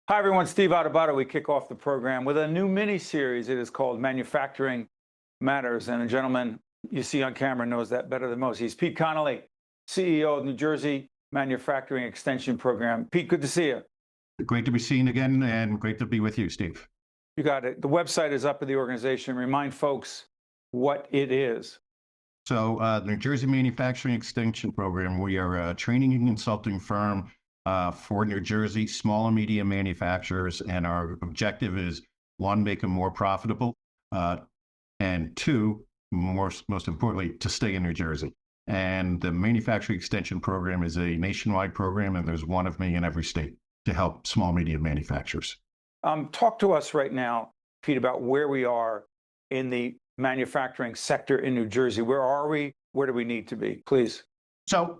Hi, everyone. Steve Adubato. We kick off the program with a new mini-series. It is called Manufacturing Matters. And a gentleman you see on camera knows that better than most. He's Pete Connolly, CEO of New Jersey Manufacturing Extension Program. Pete, good to see you. Great to be seen again, and great to be with you, Steve. You got it. The website is up at the organization. Remind folks what it is. So New Jersey Manufacturing Extension Program, we are a training and consulting firm for New Jersey small and medium manufacturers, and our objective is, one, make them more profitable, and two, most importantly, to stay in New Jersey. And the Manufacturing Extension Program is a nationwide program, and there's one of me in every state to help small, medium manufacturers. Talk to us right now, Pete, about where we are in the manufacturing sector in New Jersey. Where are we? Where do we need to be? Please. So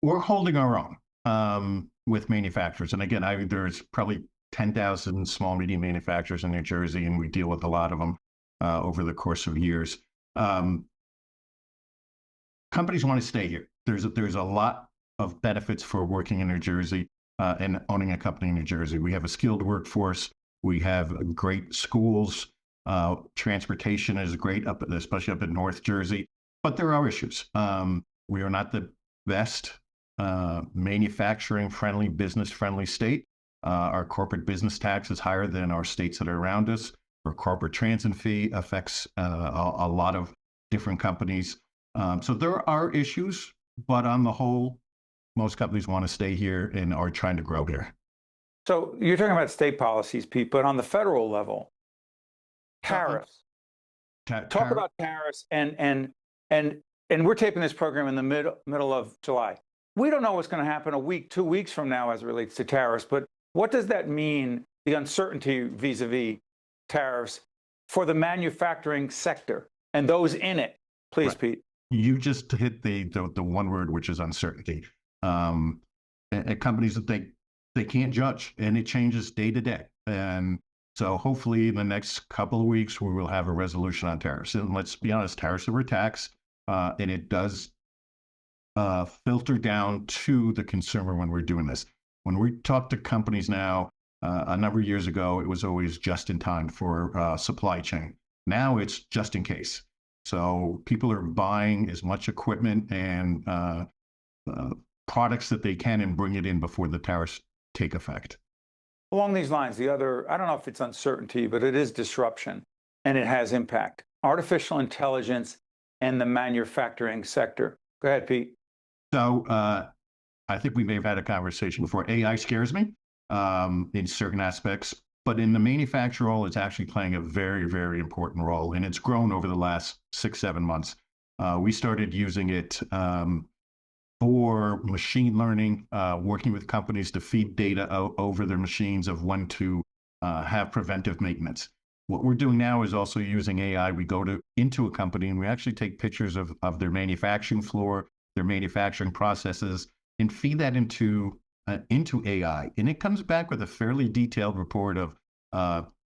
we're holding our own with manufacturers. And again, there's probably 10,000 small, medium manufacturers in New Jersey, and we deal with a lot of them over the course of years. Companies want to stay here. There's a lot of benefits for working in New Jersey and owning a company in New Jersey. We have a skilled workforce. We have great schools. Transportation is great, especially up in North Jersey. But there are issues. We are not the best manufacturing-friendly, business-friendly state. Our corporate business tax is higher than our states that are around us. Our corporate transit fee affects a lot of different companies. So there are issues, but on the whole, most companies want to stay here and are trying to grow here. So you're talking about state policies, Pete, but on the federal level, tariffs. Talk about tariffs, and we're taping this program in the middle of July. We don't know what's going to happen a week, 2 weeks from now as it relates to tariffs, but what does that mean, the uncertainty vis-a-vis tariffs for the manufacturing sector and those in it? Please, right. Pete. You just hit the one word, which is uncertainty. At companies that they can't judge, and it changes day to day. And so hopefully in the next couple of weeks, we will have a resolution on tariffs. And let's be honest, tariffs are a tax, and it does filter down to the consumer when we're doing this. When we talk to companies now, a number of years ago, it was always just in time for supply chain. Now it's just in case. So people are buying as much equipment and products that they can and bring it in before the tariffs take effect. Along these lines, I don't know if it's uncertainty, but it is disruption, and it has impact. Artificial intelligence and the manufacturing sector. Go ahead, Pete. So I think we may have had a conversation before. AI scares me in certain aspects, but in the manufacturing role, it's actually playing a very, very important role, and it's grown over the last 6-7 months. We started using it for machine learning, working with companies to feed data over their machines of when to have preventive maintenance. What we're doing now is also using AI. We go into a company and we actually take pictures of their manufacturing floor, their manufacturing processes, and feed that into AI. And it comes back with a fairly detailed report of,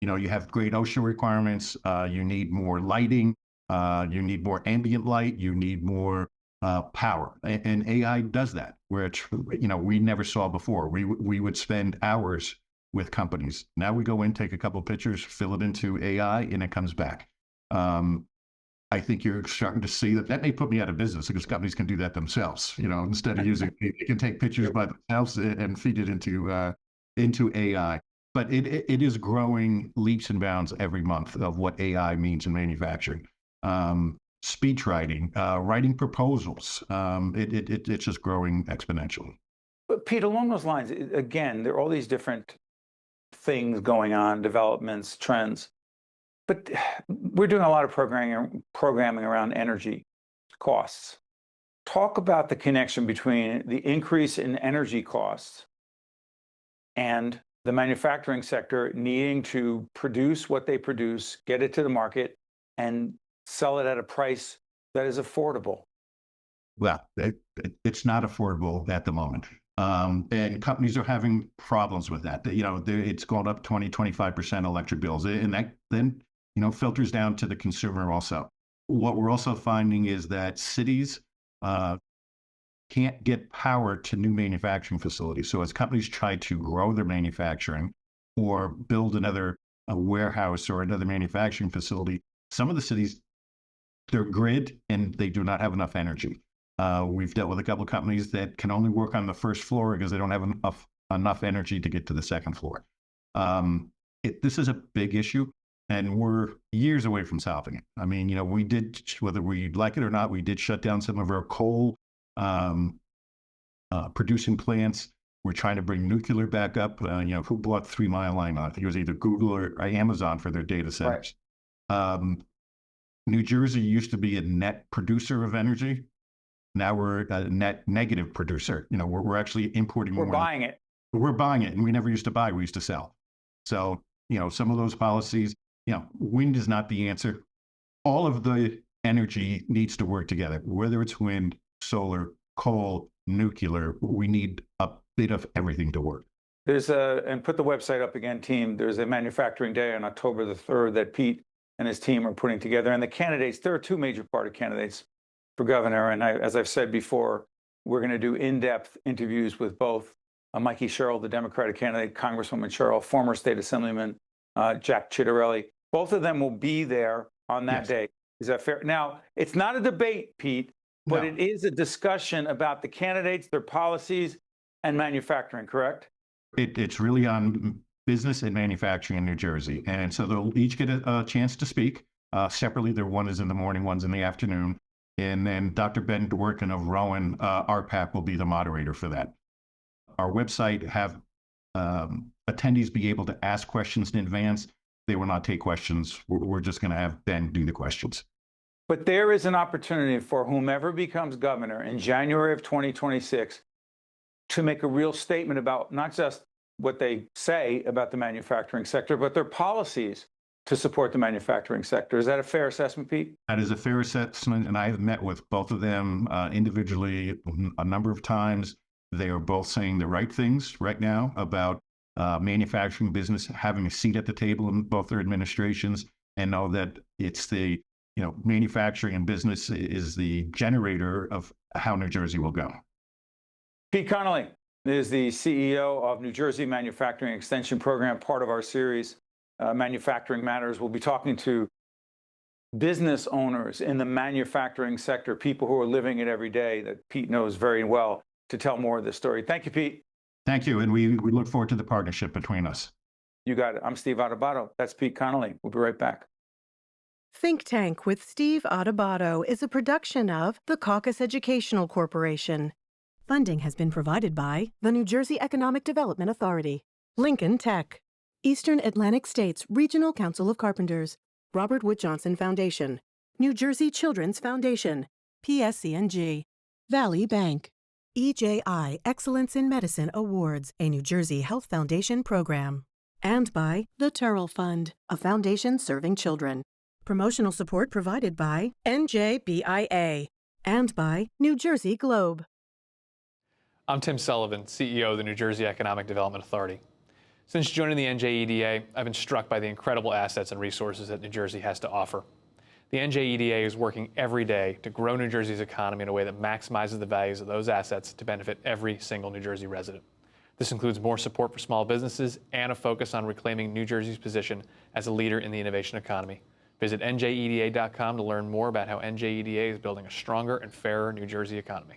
you have great OSHA requirements, you need more lighting, you need more ambient light, you need more power, and AI does that, which we never saw before. We would spend hours with companies. Now we go in, take a couple of pictures, fill it into AI, and it comes back. I think you're starting to see that may put me out of business because companies can do that themselves. Instead of using, they can take pictures by themselves and feed it into AI. But it is growing leaps and bounds every month of what AI means in manufacturing. Speech writing, writing proposals. It's just growing exponentially. But Pete, along those lines, again, there are all these different things going on, developments, trends. But we're doing a lot of programming around energy costs. Talk about the connection between the increase in energy costs and the manufacturing sector needing to produce what they produce, get it to the market, and sell it at a price that is affordable. Well, it's not affordable at the moment. And companies are having problems with that. It's gone up 20-25% electric bills. And that then, filters down to the consumer also. What we're also finding is that cities can't get power to new manufacturing facilities. So as companies try to grow their manufacturing or build another warehouse or another manufacturing facility, some of the cities, their grid, and they do not have enough energy. We've dealt with a couple of companies that can only work on the first floor because they don't have enough energy to get to the second floor. This is a big issue, and we're years away from solving it. I mean, we did, whether we like it or not, we did shut down some of our coal producing plants. We're trying to bring nuclear back up. Who bought 3 Mile Line? I think it was either Google or Amazon for their data centers. Right. New Jersey used to be a net producer of energy. Now we're a net negative producer. We're actually importing more. We're buying it. We're buying it, and we never used to buy. We used to sell. So, some of those policies, wind is not the answer. All of the energy needs to work together, whether it's wind, solar, coal, nuclear. We need a bit of everything to work. And put the website up again, team. There's a manufacturing day on October the 3rd that Pete and his team are putting together. And the candidates, there are 2 major party candidates for governor. And as I've said before, we're going to do in-depth interviews with both Mikey Sherrill, the Democratic candidate, Congresswoman Sherrill, former state assemblyman Jack Ciattarelli. Both of them will be there on that day. Is that fair? Now, it's not a debate, Pete, but it is a discussion about the candidates, their policies, and manufacturing, correct? It's really on business and manufacturing in New Jersey. And so they'll each get a chance to speak separately. One is in the morning, one's in the afternoon. And then Dr. Ben Dworkin of Rowan RPAC will be the moderator for that. Our website have attendees be able to ask questions in advance. They will not take questions. We're just going to have Ben do the questions. But there is an opportunity for whomever becomes governor in January of 2026 to make a real statement about not just what they say about the manufacturing sector, but their policies to support the manufacturing sector. Is that a fair assessment, Pete? That is a fair assessment, and I have met with both of them individually a number of times. They are both saying the right things right now about manufacturing business having a seat at the table in both their administrations, and know that it's the manufacturing and business is the generator of how New Jersey will go. Pete Connolly is the CEO of New Jersey Manufacturing Extension Program, part of our series, Manufacturing Matters. We'll be talking to business owners in the manufacturing sector, people who are living it every day that Pete knows very well, to tell more of this story. Thank you, Pete. Thank you, and we look forward to the partnership between us. You got it. I'm Steve Adubato. That's Pete Connolly. We'll be right back. Think Tank with Steve Adubato is a production of the Caucus Educational Corporation. Funding has been provided by the New Jersey Economic Development Authority, Lincoln Tech, Eastern Atlantic States Regional Council of Carpenters, Robert Wood Johnson Foundation, New Jersey Children's Foundation, PSC&G, Valley Bank, EJI Excellence in Medicine Awards, a New Jersey Health Foundation program, and by the Turrell Fund, a foundation serving children. Promotional support provided by NJBIA and by New Jersey Globe. I'm Tim Sullivan, CEO of the New Jersey Economic Development Authority. Since joining the NJEDA, I've been struck by the incredible assets and resources that New Jersey has to offer. The NJEDA is working every day to grow New Jersey's economy in a way that maximizes the values of those assets to benefit every single New Jersey resident. This includes more support for small businesses and a focus on reclaiming New Jersey's position as a leader in the innovation economy. Visit njeda.com to learn more about how NJEDA is building a stronger and fairer New Jersey economy.